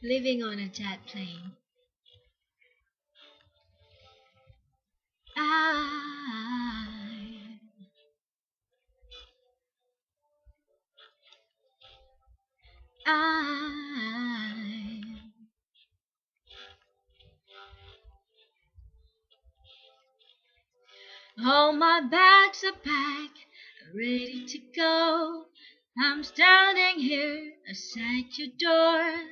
Living on a jet plane. I, I, all my bags are packed, ready to go. I'm standing here outside your door.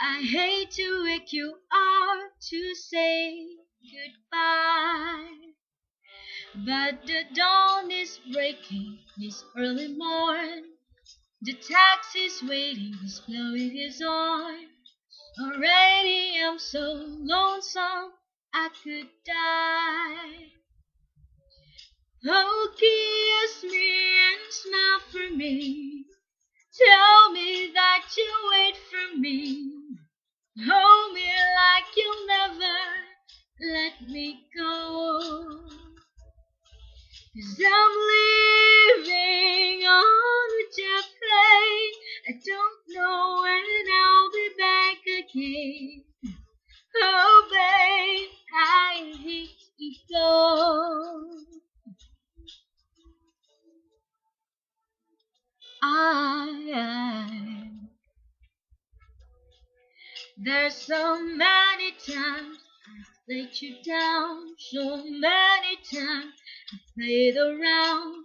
I hate to wake you up to say goodbye, but the dawn is breaking this early morn. The taxi's waiting, he's blowing his horn. Already I'm so lonesome I could die. Oh, kiss me and smile for me. Tell me that you wait for me. Hold me like you'll never let me go. 'Cause I'm leaving on a jet plane. I don't know when I'll be back again. Oh, babe, I hate to go. There's so many times I've let you down, so many times I've played around.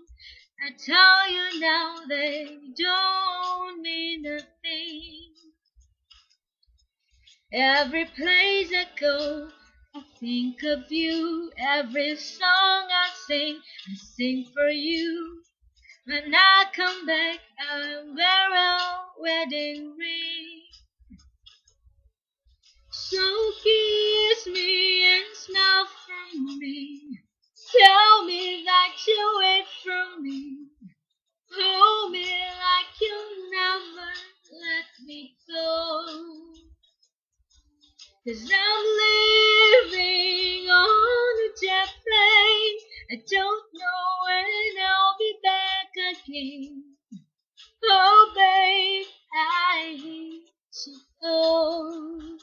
I tell you now they don't mean a thing. Every place I go, I think of you. Every song I sing for you. When I come back, I'll wear a wedding ring. So kiss me and smile for me. Tell me that you wait for me. Hold me like you'll never let me go. 'Cause I'm living on a jet plane. I don't know when I'll be back again. Oh, babe, I hate to go.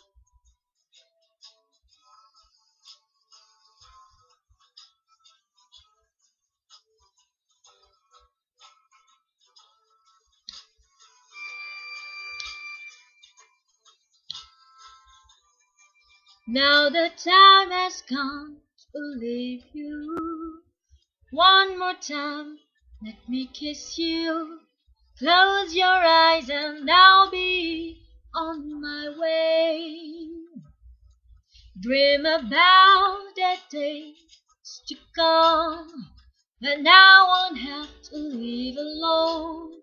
Now the time has come to leave you. One more time, let me kiss you. Close your eyes and I'll be on my way. Dream about that day to come when I won't have to live alone.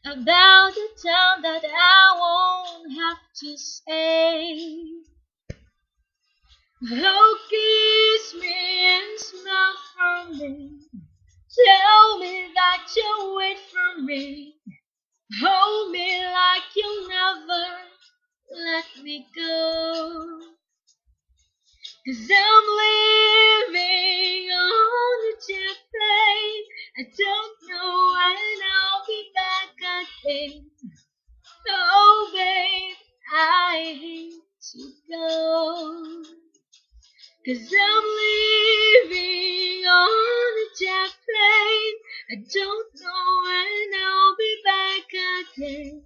About the time that I won't have to stay. Oh, kiss me and smile for me. Tell me that you'll wait for me. Hold me like you'll never let me go. 'Cause I'm living on a jet plane. I don't know when I'll be back again. Oh, babe, I hate to go. 'Cause I'm living on a jet plane. I don't know when I'll be back again.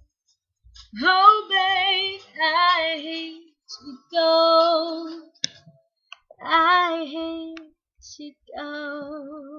Oh, babe, I hate to go. I hate to go.